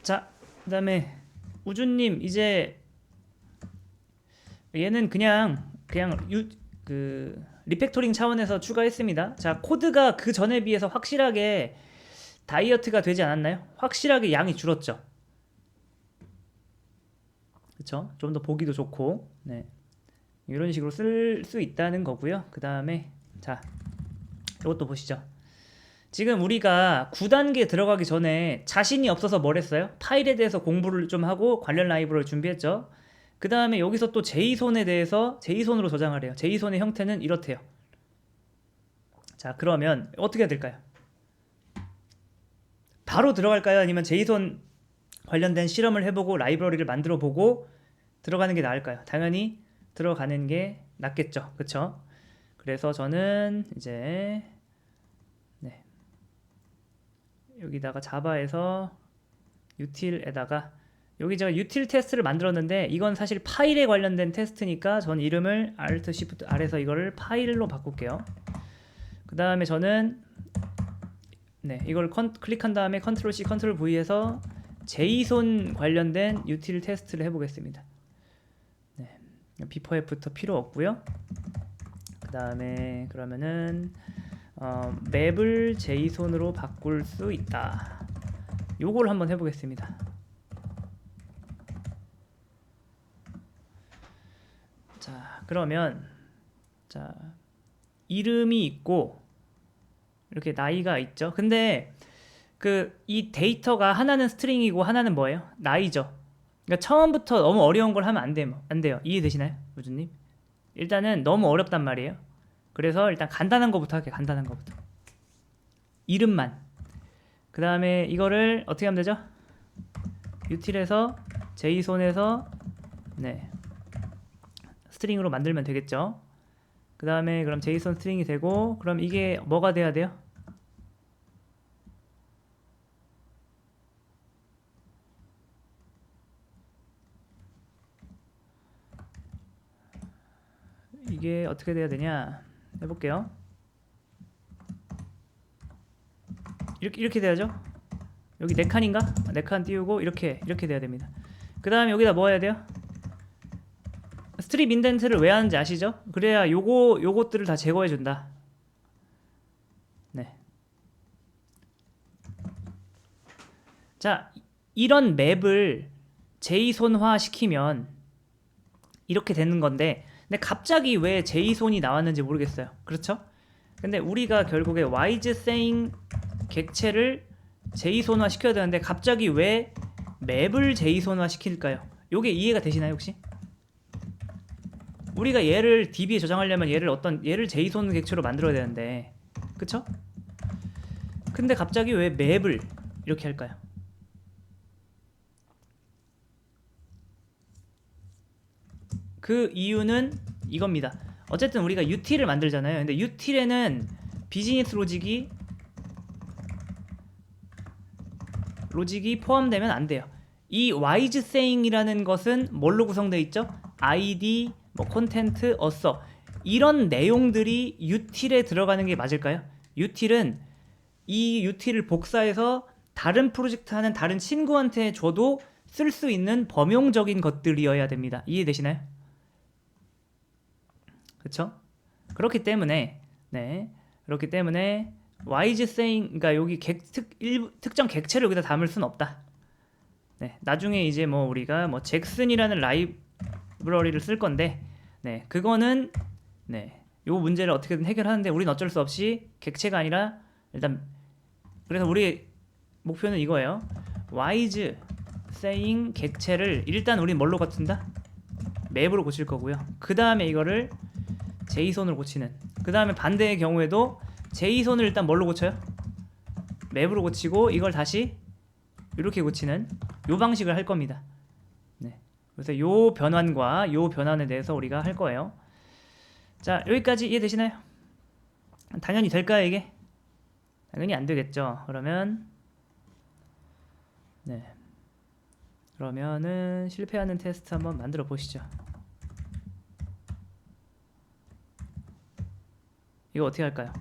자, 그다음에 우주님 이제 얘는 그냥 리팩토링 차원에서 추가했습니다. 자, 코드가 그 전에 비해서 확실하게 다이어트가 되지 않았나요? 확실하게 양이 줄었죠. 그쵸? 좀 더 보기도 좋고, 네, 이런 식으로 쓸 수 있다는 거고요. 그 다음에 자, 이것도 보시죠. 지금 우리가 9단계 들어가기 전에 자신이 없어서 뭘 했어요? 파일에 대해서 공부를 좀 하고 관련 라이브러리를 준비했죠. 그 다음에 여기서 또 제이손에 대해서 제이손으로 저장을 해요. 제이손의 형태는 이렇대요. 자, 그러면 어떻게 해야 될까요? 바로 들어갈까요? 아니면 제이손 관련된 실험을 해보고 라이브러리를 만들어 보고 들어가는 게 나을까요? 당연히 들어가는 게 낫겠죠. 그쵸? 그래서 저는 이제 네, 여기다가 자바에서 util에다가 여기 제가 util 테스트를 만들었는데 이건 사실 파일에 관련된 테스트니까 전 이름을 Alt Shift R에서 이거를 파일로 바꿀게요. 그 다음에 저는 네, 이걸 클릭한 다음에 Ctrl C, Ctrl V에서 JSON 관련된 util 테스트를 해보겠습니다. 네, 비포 애프터 필요 없고요. 그 다음에 그러면은 맵을 JSON으로 바꿀 수 있다. 요걸 한번 해보겠습니다. 자, 그러면 자, 이름이 있고 이렇게 나이가 있죠. 근데 이 데이터가 하나는 스트링이고 하나는 뭐예요? 나이죠. 그러니까 처음부터 너무 어려운 걸 하면 안 돼요. 이해되시나요, 우주님? 일단은 너무 어렵단 말이에요. 그래서 일단 간단한 거부터 할게요. 간단한 거부터. 이름만. 그 다음에 이거를 어떻게 하면 되죠? util에서 JSON에서 네, 스트링으로 만들면 되겠죠. 그 다음에 그럼 JSON 스트링이 되고, 그럼 이게 뭐가 돼야 돼요? 이게 어떻게 돼야 되냐 해볼게요. 이렇게 돼야죠. 여기 4칸인가? 4칸 띄우고 이렇게 돼야 됩니다. 그 다음에 여기다 뭐 해야 돼요? 스트립 인덴트를 왜 하는지 아시죠? 그래야 요것들을 다 제거해 준다. 네. 자, 이런 맵을 제이손화 시키면 이렇게 되는 건데, 근데 갑자기 왜 제이손이 나왔는지 모르겠어요. 그렇죠? 근데 우리가 결국에 와이즈세잉 객체를 제이손화 시켜야 되는데 갑자기 왜 맵을 제이손화 시킬까요? 요게 이해가 되시나요, 혹시? 우리가 얘를 DB에 저장하려면 얘를 제이손 객체로 만들어야 되는데, 그쵸? 근데 갑자기 왜 맵을 이렇게 할까요? 그 이유는 이겁니다. 어쨌든 우리가 util을 만들잖아요. 근데 util에는 비즈니스 로직이 포함되면 안 돼요. 이 wiseSaying이라는 것은 뭘로 구성되어 있죠? id, 콘텐트, author 이런 내용들이 util에 들어가는 게 맞을까요? util은 이 util을 복사해서 다른 프로젝트 하는 다른 친구한테 줘도 쓸 수 있는 범용적인 것들이어야 됩니다. 이해되시나요? 그쵸? 그렇기 때문에 wiseSaying, 그러니까 여기 특정 객체를 여기다 담을 수는 없다. 네, 나중에 이제 뭐 우리가 뭐 잭슨이라는 라이브러리를 쓸 건데, 네, 그거는 요 문제를 어떻게든 해결하는데 우린 어쩔 수 없이 객체가 아니라 일단, 그래서 우리 목표는 이거예요. wiseSaying 객체를 일단 우린 뭘로 고친다? 맵으로 고칠 거고요. 그 다음에 이거를 제이손으로 고치는. 그 다음에 반대의 경우에도 제이손을 일단 뭘로 고쳐요? 맵으로 고치고 이걸 다시 이렇게 고치는 요 방식을 할 겁니다. 네. 그래서 요 변환과 요 변환에 대해서 우리가 할 거예요. 자, 여기까지 이해되시나요? 당연히 될까요, 이게? 당연히 안 되겠죠. 그러면 네. 그러면은 실패하는 테스트 한번 만들어 보시죠. 이거 어떻게 할까요?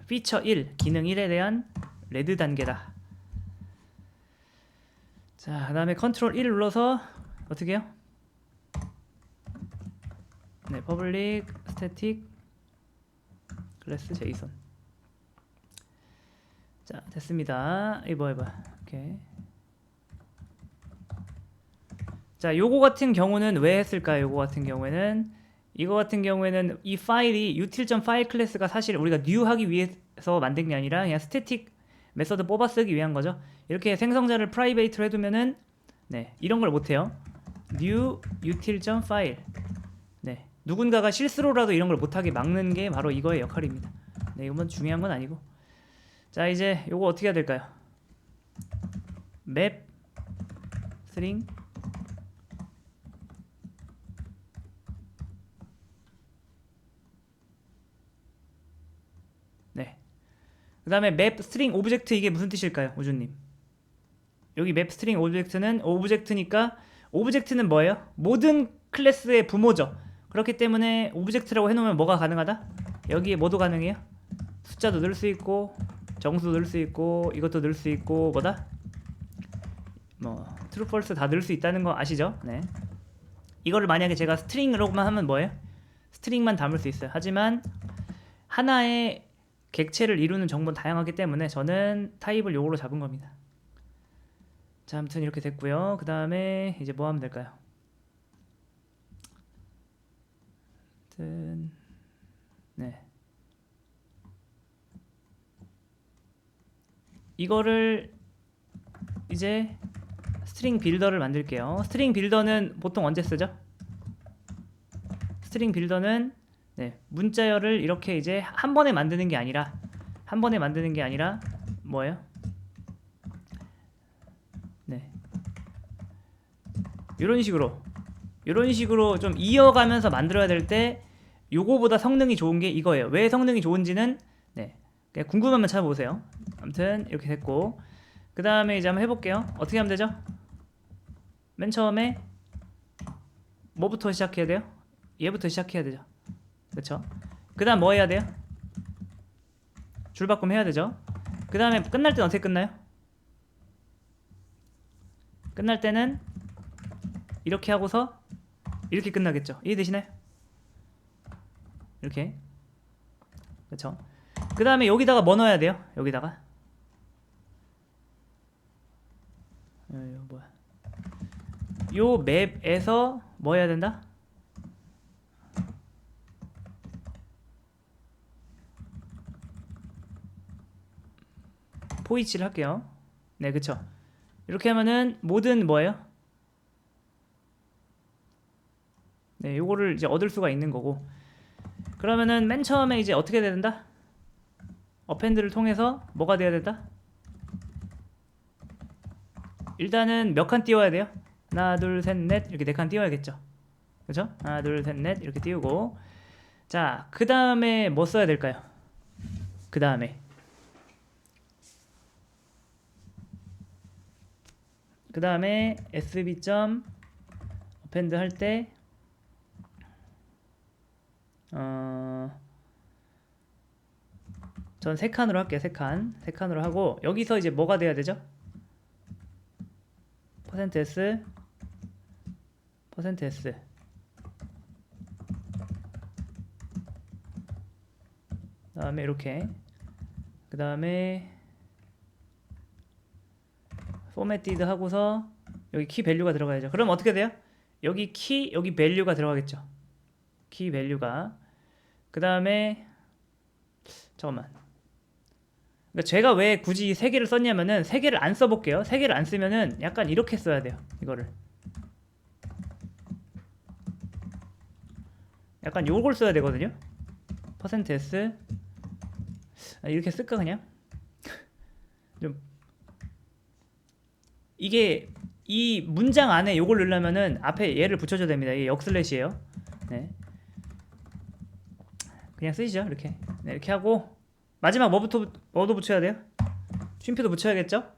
피처 1, 기능 1에 대한 레드 단계다. 자, 그 다음에 컨트롤 1 눌러서 어떻게 해요? 네, public static class json. 자, 됐습니다. 이거 해봐. 오케이. 자, 요거 같은 경우는 왜 했을까요? 요거 같은 경우에는 이거 같은 경우에는 이 파일이 util.file 클래스가 사실 우리가 new 하기 위해서 만든 게 아니라 그냥 스태틱 메서드 뽑아 쓰기 위한 거죠. 이렇게 생성자를 프라이베이트로 해두면은 네, 이런 걸 못해요. new util.file. 네, 누군가가 실수로라도 이런 걸 못하게 막는 게 바로 이거의 역할입니다. 네, 이건 중요한 건 아니고. 자, 이제 요거 어떻게 해야 될까요? map string 네. 그 다음에 map string 오브젝트 이게 무슨 뜻일까요, 우주님? 여기 map string 오브젝트는 오브젝트니까 오브젝트는 뭐예요? 모든 클래스의 부모죠. 그렇기 때문에 오브젝트라고 해놓으면 뭐가 가능하다? 여기에 뭐도 가능해요? 숫자도 넣을 수 있고 정수도 넣을 수 있고 이것도 넣을 수 있고 뭐다? 뭐 true, false 다 넣을 수 있다는 거 아시죠? 네. 이거를 만약에 제가 스트링으로만 하면 뭐예요? 스트링만 담을 수 있어요. 하지만 하나의 객체를 이루는 정보는 다양하기 때문에 저는 타입을 요거로 잡은 겁니다. 자, 아무튼 이렇게 됐고요. 그 다음에 이제 뭐 하면 될까요? 아무튼 네, 이거를 이제 스트링 빌더를 만들게요. 스트링 빌더는 보통 언제 쓰죠? 스트링 빌더는 네, 문자열을 이렇게 이제 한 번에 만드는 게 아니라 뭐예요? 네, 이런 식으로 좀 이어가면서 만들어야 될 때 요거보다 성능이 좋은 게 이거예요. 왜 성능이 좋은지는 네, 그냥 궁금하면 찾아보세요. 아무튼 이렇게 됐고, 그 다음에 이제 한번 해볼게요. 어떻게 하면 되죠? 맨 처음에 뭐부터 시작해야 돼요? 얘부터 시작해야 되죠. 그쵸? 그 다음 뭐 해야 돼요? 줄바꿈 해야 되죠. 그 다음에 끝날 때는 어떻게 끝나요? 끝날 때는 이렇게 하고서 이렇게 끝나겠죠. 이해되시나요? 이렇게. 그쵸? 그 다음에 여기다가 뭐 넣어야 돼요? 여기다가 뭐야? 요 맵에서 뭐 해야 된다? 포이치를 할게요. 네, 그쵸? 이렇게 하면은 모든 뭐예요? 네, 요거를 이제 얻을 수가 있는 거고. 그러면은 맨 처음에 이제 어떻게 돼야 된다? 어펜드를 통해서 뭐가 돼야 된다? 일단은 몇 칸 띄워야 돼요? 하나, 둘, 셋, 넷 이렇게 4칸 띄워야겠죠. 그죠? 하나, 둘, 셋, 넷 이렇게 띄우고, 자, 그 다음에 뭐 써야 될까요? 그 다음에 sb. append 할 때 전 3칸으로 할게요. 3칸으로 하고, 여기서 이제 뭐가 돼야 되죠? %s %s 다음에 이렇게, 그 다음에 formatted 하고서 여기 키 밸류가 들어가야죠. 그럼 어떻게 돼요? 여기 키, 여기 밸류가 들어가겠죠. 키 밸류가. 그 다음에 잠깐만. 그러니까 제가 왜 굳이 3개를 썼냐면은 3개를 안 써볼게요. 3개를 안 쓰면은 약간 이렇게 써야 돼요. 이거를 약간 요걸 써야 되거든요. %s 이렇게 쓸까 그냥? 좀 이게 이 문장 안에 요걸 넣으려면은 앞에 얘를 붙여줘야 됩니다. 이게 역슬래시예요. 네, 그냥 쓰시죠. 이렇게. 네, 이렇게 하고 마지막 뭐도 붙여야 돼요? 쉼표도 붙여야겠죠?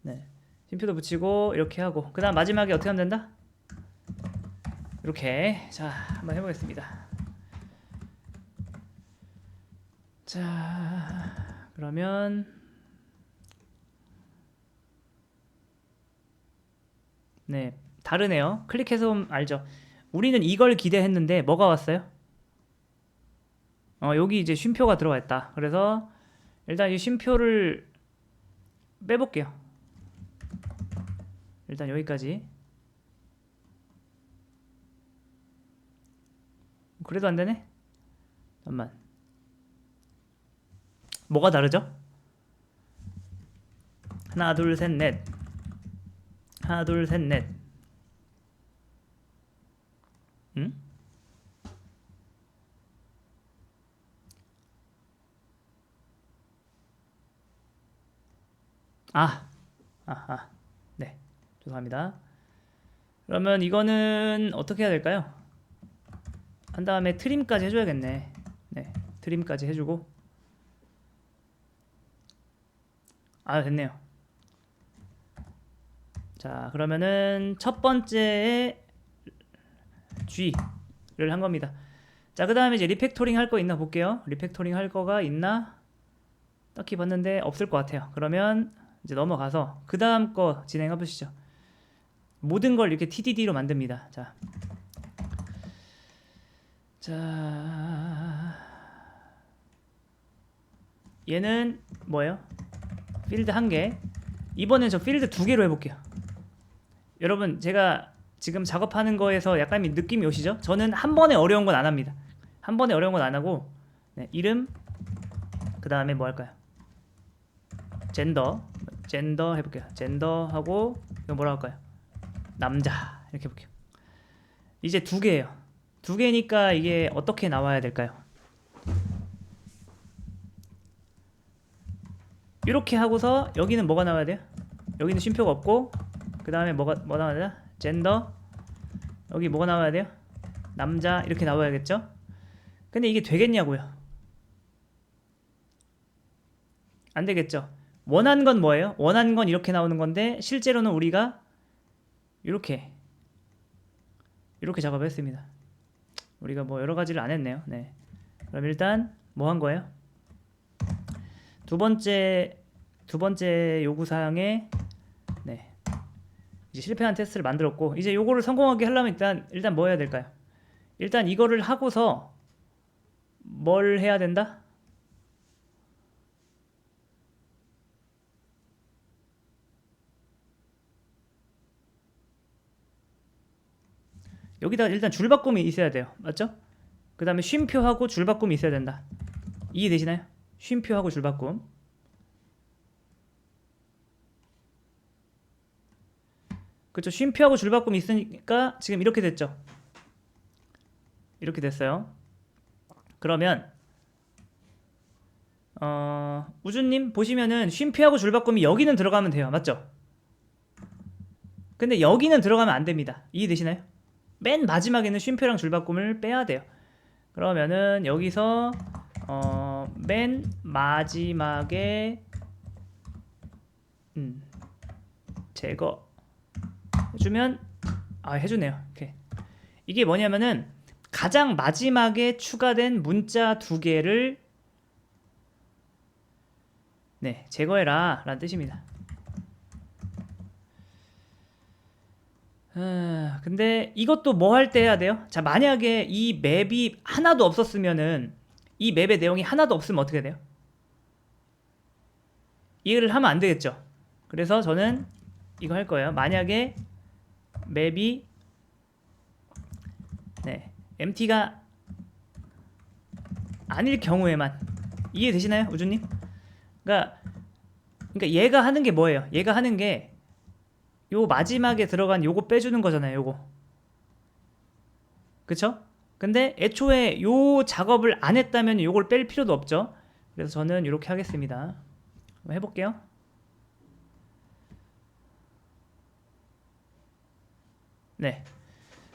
네, 쉼표도 붙이고 이렇게 하고, 그 다음 마지막에 어떻게 하면 된다? 이렇게. 자, 한번 해보겠습니다. 자, 그러면 네, 다르네요. 클릭해서 보면 알죠. 우리는 이걸 기대했는데 뭐가 왔어요? 여기 이제 쉼표가 들어가 있다. 그래서 일단 이 쉼표를 빼볼게요. 일단 여기까지. 그래도 안 되네? 잠깐만. 뭐가 다르죠? 하나, 둘, 셋, 넷. 하나, 둘, 셋, 넷. 응? 네. 죄송합니다. 그러면 이거는 어떻게 해야 될까요? 한 다음에 트림까지 해줘야겠네. 네. 트림까지 해주고. 됐네요. 자, 그러면은 첫 번째에 G를 한 겁니다. 자, 그 다음에 이제 리팩토링 할 거 있나 볼게요. 리팩토링 할 거가 있나? 딱히 봤는데 없을 것 같아요. 그러면 이제 넘어가서 그 다음 거 진행해 보시죠. 모든 걸 이렇게 TDD로 만듭니다. 자, 얘는 뭐예요? 필드 1개. 이번엔 저 필드 2개로 해볼게요. 여러분, 제가 지금 작업하는 거에서 약간 느낌이 오시죠? 저는 한 번에 어려운 건 안 합니다. 한 번에 어려운 건 안 하고, 네, 이름, 그 다음에 뭐 할까요? 젠더 해볼게요. 젠더 하고 이거 뭐라 할까요? 남자 이렇게 해볼게요. 이제 2개예요. 2개니까 이게 어떻게 나와야 될까요? 이렇게 하고서 여기는 뭐가 나와야 돼요? 여기는 쉼표가 없고 그 다음에 뭐 나와야 돼요? 젠더. 여기 뭐가 나와야 돼요? 남자. 이렇게 나와야겠죠? 근데 이게 되겠냐고요? 안 되겠죠? 원한 건 뭐예요? 원한 건 이렇게 나오는 건데 실제로는 우리가 이렇게 작업을 했습니다. 우리가 뭐 여러 가지를 안 했네요. 네. 그럼 일단 뭐 한 거예요? 두 번째 요구 사항에 네. 이제 실패한 테스트를 만들었고 이제 요거를 성공하게 하려면 일단 뭐 해야 될까요? 일단 이거를 하고서 뭘 해야 된다? 여기다 일단 줄바꿈이 있어야 돼요. 맞죠? 그 다음에 쉼표하고 줄바꿈이 있어야 된다. 이해되시나요? 쉼표하고 줄바꿈. 그렇죠. 쉼표하고 줄바꿈이 있으니까 지금 이렇게 됐죠. 이렇게 됐어요. 그러면 우주님 보시면은 쉼표하고 줄바꿈이 여기는 들어가면 돼요. 맞죠? 근데 여기는 들어가면 안 됩니다. 이해되시나요? 맨 마지막에는 쉼표랑 줄바꿈을 빼야 돼요. 그러면은 여기서 맨 마지막에 제거 해주면 해주네요. 이렇게. 이게 뭐냐면은 가장 마지막에 추가된 문자 2개를 네, 제거해라 라는 뜻입니다. 근데 이것도 뭐 할 때 해야 돼요? 자, 만약에 이 맵이 하나도 없었으면은 이 맵의 내용이 하나도 없으면 어떻게 돼요? 이해를 하면 안 되겠죠. 그래서 저는 이거 할 거예요. 만약에 맵이 네, MT가 아닐 경우에만. 이해되시나요, 우주님? 그러니까 얘가 하는 게 뭐예요? 얘가 하는 게 요 마지막에 들어간 요거 빼주는 거잖아요. 요거. 그쵸? 근데 애초에 요 작업을 안 했다면 요걸 뺄 필요도 없죠. 그래서 저는 이렇게 하겠습니다. 한번 해볼게요. 네.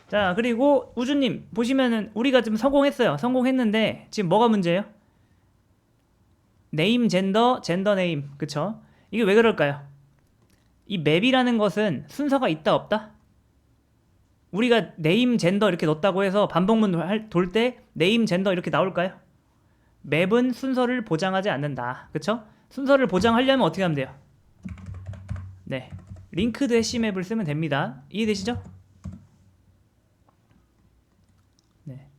자, 그리고 우주님 보시면은 우리가 지금 성공했어요. 성공했는데 지금 뭐가 문제예요? 네임 젠더 네임. 그쵸? 이게 왜 그럴까요? 이 맵이라는 것은 순서가 있다 없다? 우리가 네임 젠더 이렇게 넣었다고 해서 반복문 돌 때 네임 젠더 이렇게 나올까요? 맵은 순서를 보장하지 않는다. 그쵸? 순서를 보장하려면 어떻게 하면 돼요? 네, 링크드 해시맵을 쓰면 됩니다. 이해되시죠? 네.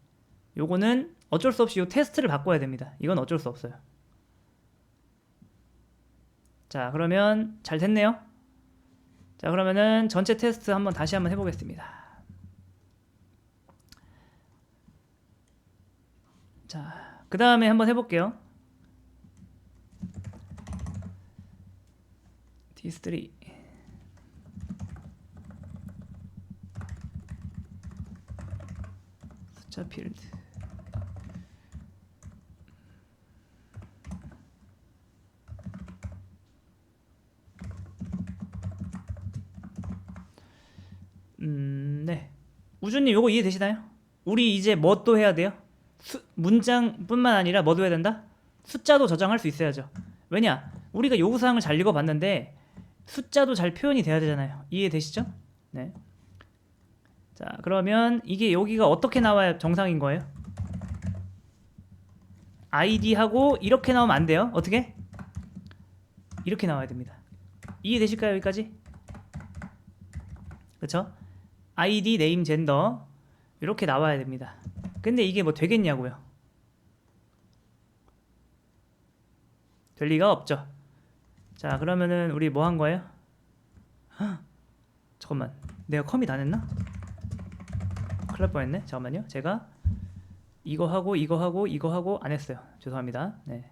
요거는 어쩔 수 없이 요 테스트를 바꿔야 됩니다. 이건 어쩔 수 없어요. 자, 그러면 잘 됐네요. 자, 그러면은 전체 테스트 다시 한번 해보겠습니다. 자, 그 다음에 한번 해볼게요. D3 숫자 필드. 네. 우주님 요거 이해되시나요? 우리 이제 뭐 또 해야 돼요? 문장뿐만 아니라 뭐도 해야 된다? 숫자도 저장할 수 있어야죠. 왜냐? 우리가 요구사항을 잘 읽어봤는데 숫자도 잘 표현이 돼야 되잖아요. 이해되시죠? 네. 자, 그러면 이게 여기가 어떻게 나와야 정상인 거예요? id하고 이렇게 나오면 안 돼요. 어떻게? 이렇게 나와야 됩니다. 이해되실까요? 여기까지? 그쵸? id, name, gender 이렇게 나와야 됩니다. 근데 이게 뭐 되겠냐고요? 될 리가 없죠. 자, 그러면은 우리 뭐 한 거예요? 헉, 잠깐만, 내가 커밋 안 했나? 큰일 날 뻔했네. 잠깐만요. 제가 이거 하고 이거 하고 이거 하고 안 했어요. 죄송합니다. 네,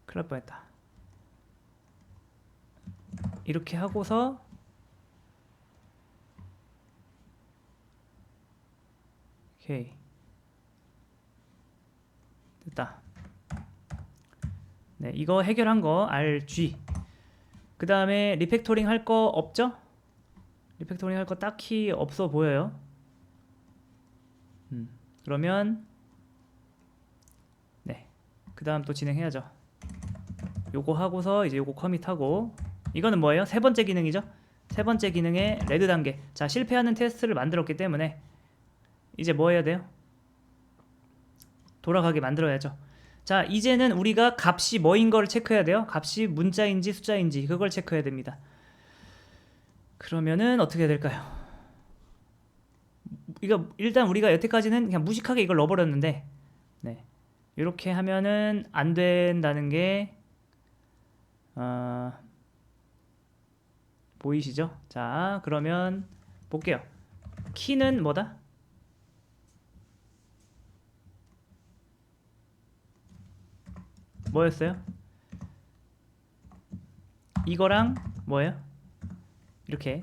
큰일 날 뻔했다. 이렇게 하고서 오케이, 됐다. 네, 이거 해결한 거 RG. 그 다음에 리팩토링 할 거 없죠? 리팩토링 할 거 딱히 없어 보여요. 그러면 네, 그 다음 또 진행해야죠. 요거 하고서 이제 요거 커밋하고, 이거는 뭐예요? 세 번째 기능이죠? 세 번째 기능의 레드 단계. 자, 실패하는 테스트를 만들었기 때문에 이제 뭐 해야 돼요? 돌아가게 만들어야죠. 자, 이제는 우리가 값이 뭐인 걸 체크해야 돼요. 값이 문자인지 숫자인지 그걸 체크해야 됩니다. 그러면은 어떻게 해야 될까요? 이거 일단 우리가 여태까지는 그냥 무식하게 이걸 넣어버렸는데, 네, 이렇게 하면은 안 된다는 게 보이시죠? 자, 그러면 볼게요. 키는 뭐다? 뭐였어요? 이거랑 뭐예요? 이렇게.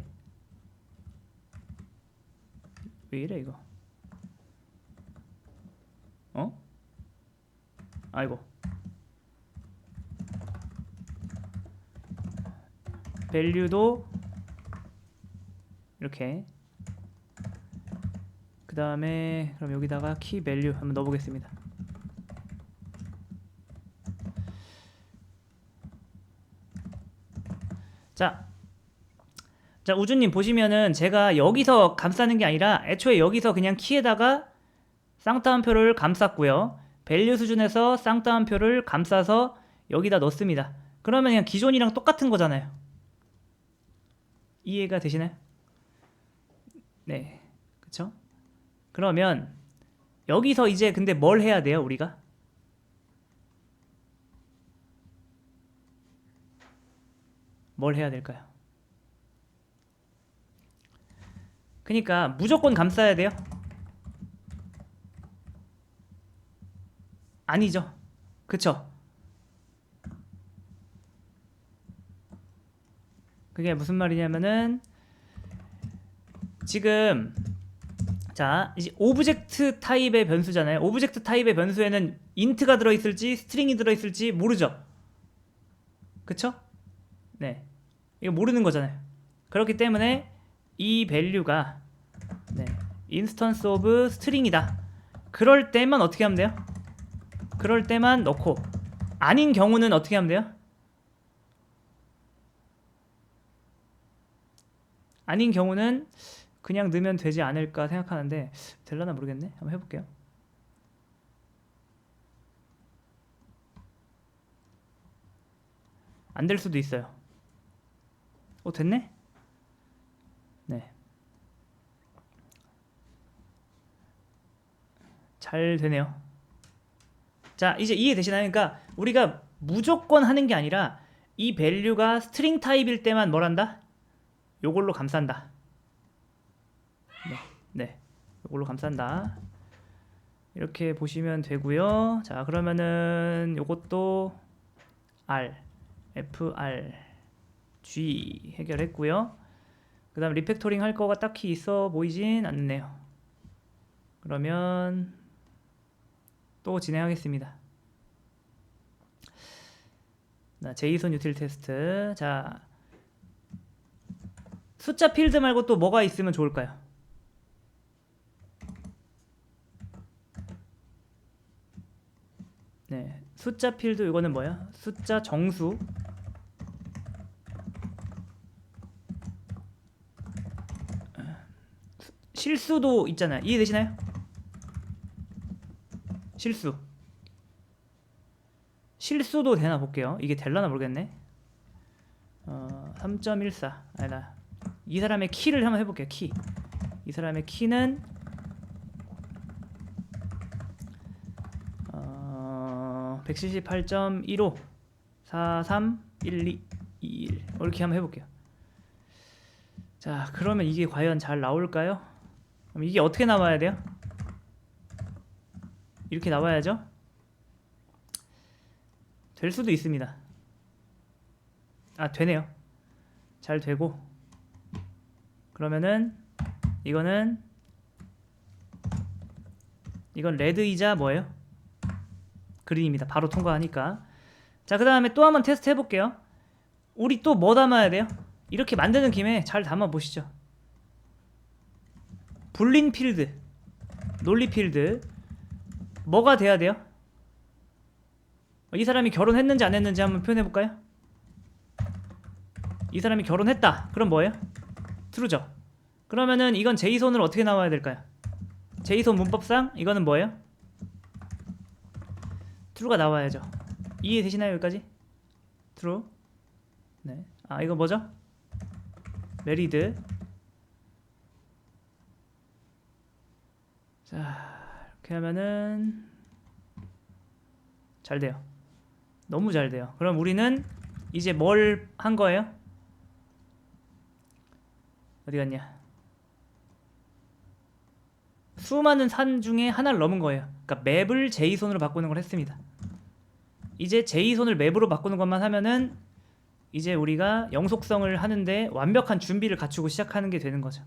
왜 이래 이거? 어? 아이고. 밸류도 이렇게. 그 다음에 그럼 여기다가 키 밸류 한번 넣어보겠습니다. 자, 우주님 보시면은 제가 여기서 감싸는 게 아니라 애초에 여기서 그냥 키에다가 쌍따옴표를 감쌌고요. 밸류 수준에서 쌍따옴표를 감싸서 여기다 넣습니다. 그러면 그냥 기존이랑 똑같은 거잖아요. 이해가 되시나요? 네, 그쵸? 그러면 여기서 이제 근데 뭘 해야 돼요, 우리가? 뭘 해야 될까요? 그러니까 무조건 감싸야 돼요? 아니죠. 그쵸? 그게 무슨 말이냐면은 지금 자, 이제 오브젝트 타입의 변수잖아요. 오브젝트 타입의 변수에는 인트가 들어있을지 스트링이 들어있을지 모르죠. 그쵸? 네, 이거 모르는 거잖아요. 그렇기 때문에 이 밸류가 네, 인스턴스 오브 스트링이다. 그럴 때만 어떻게 하면 돼요? 그럴 때만 넣고, 아닌 경우는 어떻게 하면 돼요? 아닌 경우는 그냥 넣으면 되지 않을까 생각하는데 될려나 모르겠네. 한번 해볼게요. 안 될 수도 있어요. 됐네? 네. 잘 되네요. 자, 이제 이해되시나요? 그러니까 우리가 무조건 하는 게 아니라 이 밸류가 스트링 타입일 때만 뭘 한다? 요걸로 감싼다. 네. 네. 요걸로 감싼다. 이렇게 보시면 되고요. 자, 그러면은 요것도 R, FR, G 해결했고요. 그 다음 리팩토링 할 거가 딱히 있어 보이진 않네요. 그러면 또 진행하겠습니다. 제이손 유틸 테스트. 자, 숫자 필드 말고 또 뭐가 있으면 좋을까요? 네, 숫자 필드 이거는 뭐야? 숫자 정수. 실수도 있잖아요. 이해되시나요? 실수도 되나 볼게요. 이게 될라나 모르겠네. 3.14 아니다. 이 사람의 키를 한번 해볼게요. 키. 이 사람의 키는 178.15 431221 이렇게 한번 해볼게요. 자, 그러면 이게 과연 잘 나올까요? 그럼 이게 어떻게 나와야 돼요? 이렇게 나와야죠? 될 수도 있습니다. 되네요. 잘 되고. 그러면은 이건 레드이자 뭐예요? 그린입니다. 바로 통과하니까. 자, 그 다음에 또 한번 테스트 해볼게요. 우리 또 뭐 담아야 돼요? 이렇게 만드는 김에 잘 담아보시죠. 불린 필드, 논리 필드 뭐가 돼야 돼요? 이 사람이 결혼했는지 안 했는지 한번 표현해볼까요? 이 사람이 결혼했다. 그럼 뭐예요? true죠. 그러면은 이건 제이손으로 어떻게 나와야 될까요? 제이손 문법상 이거는 뭐예요? true가 나와야죠. 이해되시나요? 여기까지? true. 네. 이거 뭐죠? married. 자, 이렇게 하면은 잘 돼요. 너무 잘 돼요. 그럼 우리는 이제 뭘 한 거예요? 어디 갔냐? 수많은 산 중에 하나를 넘은 거예요. 그러니까 맵을 제이손으로 바꾸는 걸 했습니다. 이제 제이손을 맵으로 바꾸는 것만 하면은 이제 우리가 영속성을 하는데 완벽한 준비를 갖추고 시작하는 게 되는 거죠.